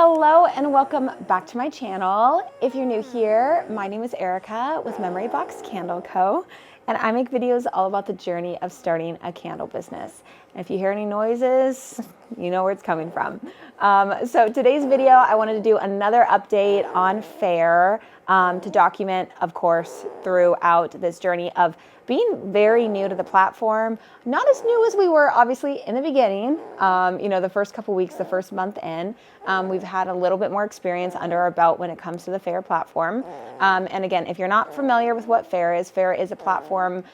Hello and welcome back to my channel. If you're new here, my name is Erica with Memory Box Candle Co. And I make videos all about the journey of starting a candle business. And if you hear any noises, you know where it's coming from. So today's video, I wanted to do another update on Faire to document, of course, throughout this journey of being very new to the platform. Not as new as we were, obviously, in the beginning. The first couple weeks, the first month in, we've had a little bit more experience under our belt when it comes to the Faire platform. And again, if you're not familiar with what Faire is a platform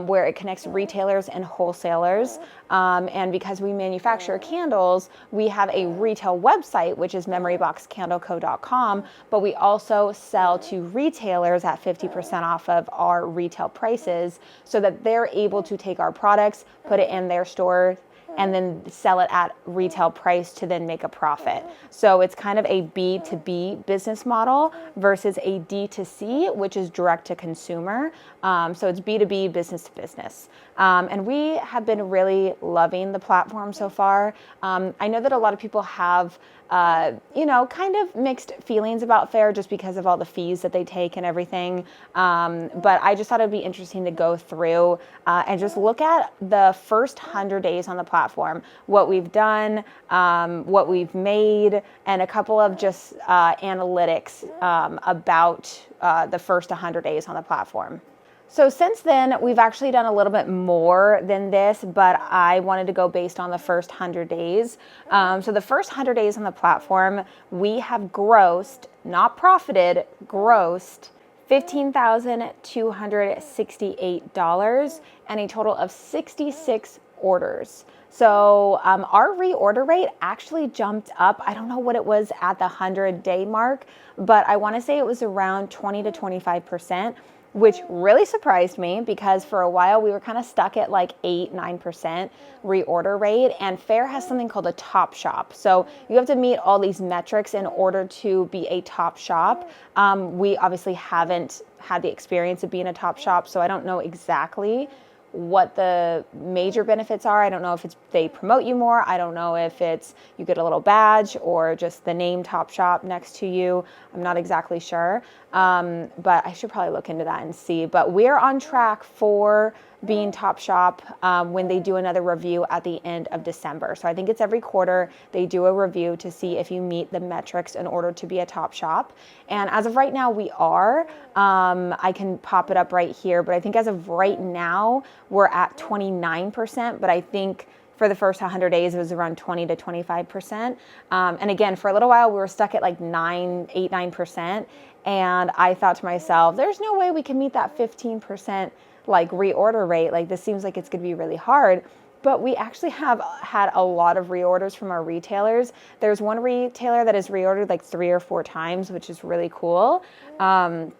where it connects retailers and wholesalers. And because we manufacture candles, we have a retail website, which is memoryboxcandleco.com, but we also sell to retailers at 50% off of our retail prices so that they're able to take our products, put it in their store, and then sell it at retail price to then make a profit. So it's kind of a B2B business model versus a D2C, which is direct to consumer. So it's B2B, business to business. And we have been really loving the platform so far. I know that a lot of people have kind of mixed feelings about Faire just because of all the fees that they take and everything. But I just thought it'd be interesting to go through and just look at the first 100 days on the platform, what we've done, what we've made, and a couple of just analytics about the first 100 days on the platform. So since then, we've actually done a little bit more than this, but I wanted to go based on the first 100 days. So the first 100 days on the platform, we have grossed, not profited, grossed $15,268 and a total of 66 orders. So our reorder rate actually jumped up. I don't know what it was at the 100-day mark, but I want to say it was around 20 to 25%. Which really surprised me because for a while we were kind of stuck at like 8-9% reorder rate, and Faire has something called a top shop. So you have to meet all these metrics in order to be a top shop. We obviously haven't had the experience of being a top shop, so I don't know exactly what the major benefits are. I don't know if it's they promote you more. I don't know if it's you get a little badge or just the name Top Shop next to you. I'm not exactly sure, but I should probably look into that and see. But we're on track for being Top Shop when they do another review at the end of December. So I think it's every quarter they do a review to see if you meet the metrics in order to be a Top Shop. And as of right now, we are. I can pop it up right here, but I think as of right now, we're at 29%, but I think for the first 100 days, it was around 20 to 25%. And again, for a little while, we were stuck at like 9%. And I thought to myself, there's no way we can meet that 15% like reorder rate. Like this seems like it's going to be really hard. But we actually have had a lot of reorders from our retailers. There's one retailer that has reordered like 3 or 4 times, which is really cool. So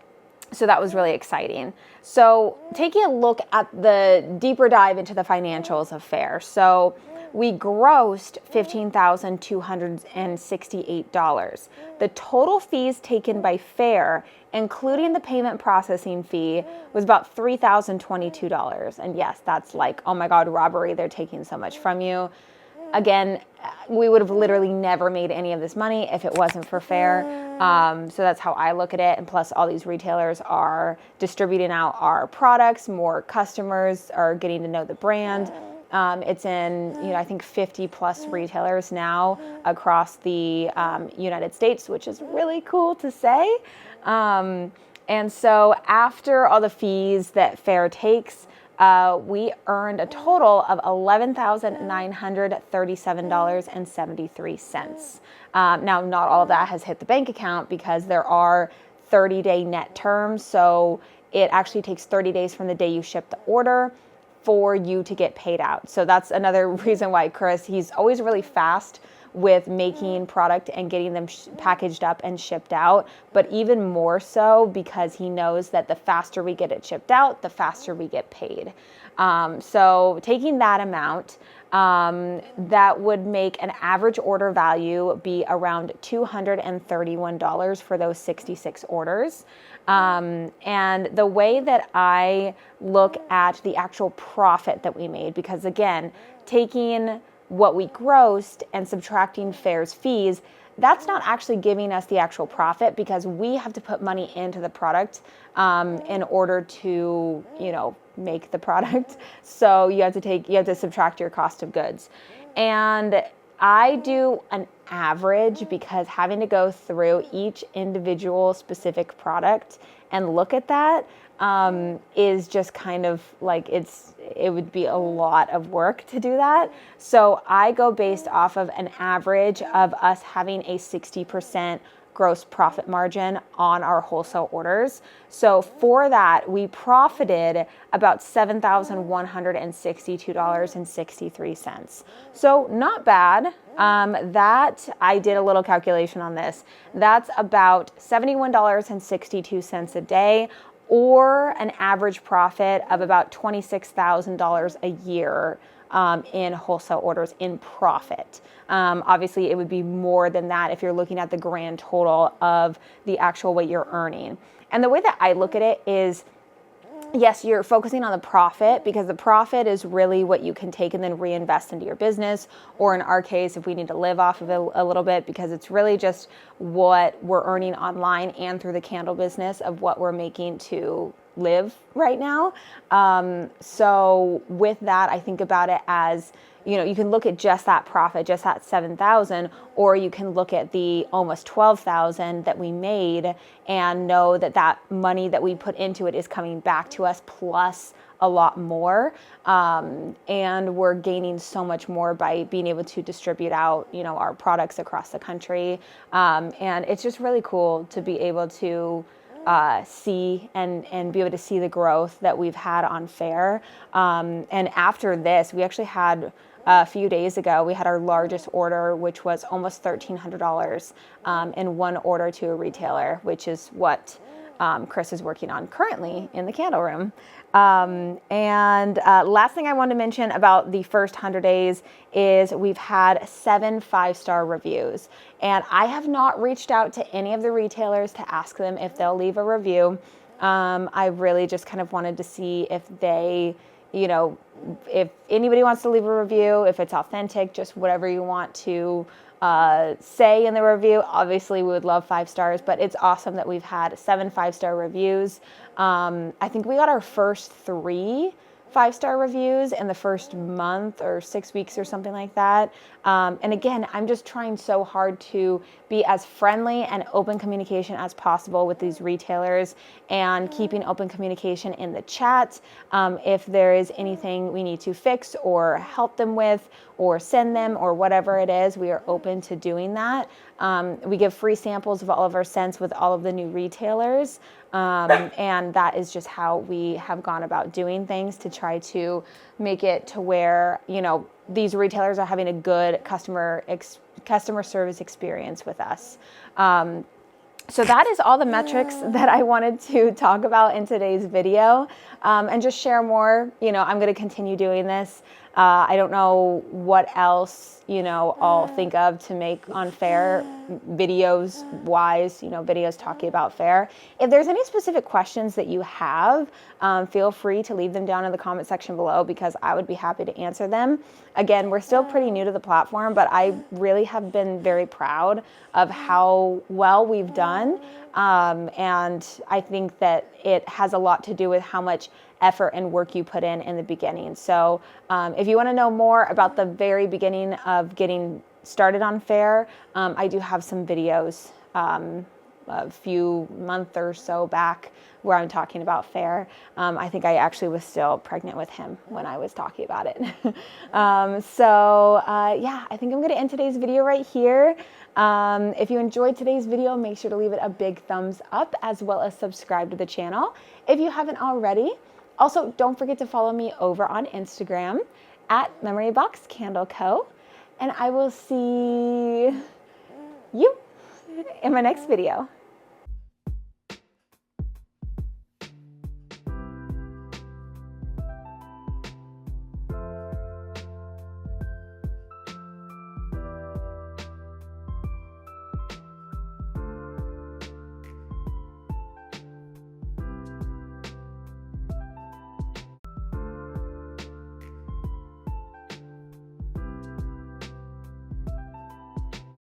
that was really exciting. So taking a look at the deeper dive into the financials of Faire. So we grossed $15,268. The total fees taken by Faire, including the payment processing fee, was about $3,022. And yes, that's like, oh my God, robbery. They're taking so much from you. Again, we would have literally never made any of this money if it wasn't for Faire. So that's how I look at it. And plus all these retailers are distributing out our products. More customers are getting to know the brand. It's in, I think 50 plus retailers now across the United States, which is really cool to say. And so after all the fees that Faire takes, we earned a total of $11,937.73. Now, not all of that has hit the bank account because there are 30-day net terms. So it actually takes 30 days from the day you ship the order for you to get paid out. So that's another reason why Chris, he's always really fast with making product and getting them packaged up and shipped out, but even more so because he knows that the faster we get it shipped out, the faster we get paid. So taking that amount, that would make an average order value be around $231 for those 66 orders. And the way that I look at the actual profit that we made, because again, taking what we grossed and subtracting Faire's fees, that's not actually giving us the actual profit, because we have to put money into the product in order to, make the product. So you have to subtract your cost of goods. And I do an average, because having to go through each individual specific product and look at that is just kind of like, it would be a lot of work to do that. So I go based off of an average of us having a 60% gross profit margin on our wholesale orders. So for that, we profited about $7,162.63. So not bad. That I did a little calculation on this. That's about $71.62 a day, or an average profit of about $26,000 a year in wholesale orders in profit. Obviously, it would be more than that if you're looking at the grand total of the actual what you're earning. And the way that I look at it is, yes, you're focusing on the profit, because the profit is really what you can take and then reinvest into your business, or in our case, if we need to live off of it a little bit, because it's really just what we're earning online and through the candle business of what we're making to live right now. So with that, I think about it as, you can look at just that profit, just that 7,000, or you can look at the almost 12,000 that we made and know that that money that we put into it is coming back to us plus a lot more. And we're gaining so much more by being able to distribute out, our products across the country. And it's just really cool to be able to see and be able to see the growth that we've had on Faire. And after this, we actually had a few days ago, we had our largest order, which was almost $1,300 in one order to a retailer, which is what Chris is working on currently in the candle room. And last thing I wanted to mention about the first 100 days is we've had 7 5-star reviews. And I have not reached out to any of the retailers to ask them if they'll leave a review. I really just kind of wanted to see if they, if anybody wants to leave a review, if it's authentic, just whatever you want to say in the review. Obviously, we would love 5 stars, but it's awesome that we've had 7 5-star reviews. I think we got our first 3 5-star reviews in the first month or 6 weeks or something like that. And again, I'm just trying so hard to be as friendly and open communication as possible with these retailers, and keeping open communication in the chat. If there is anything we need to fix or help them with or send them or whatever it is, we are open to doing that. We give free samples of all of our scents with all of the new retailers. And that is just how we have gone about doing things to try to make it to where, these retailers are having a good customer service experience with us. So that is all the metrics that I wanted to talk about in today's video, and just share more. I'm going to continue doing this. I don't know what else, I'll think of to make on Faire videos wise, videos talking about Faire. If there's any specific questions that you have, feel free to leave them down in the comment section below, because I would be happy to answer them. Again, we're still pretty new to the platform, but I really have been very proud of how well we've done. And I think that it has a lot to do with how much effort and work you put in the beginning. So if you want to know more about the very beginning of getting started on Faire, I do have some videos a few months or so back where I'm talking about Faire. I think I actually was still pregnant with him when I was talking about it. Yeah, I think I'm going to end today's video right here. If you enjoyed today's video, make sure to leave it a big thumbs up, as well as subscribe to the channel if you haven't already. Also, don't forget to follow me over on Instagram at Memory Box Candle Co. And I will see you in my next video.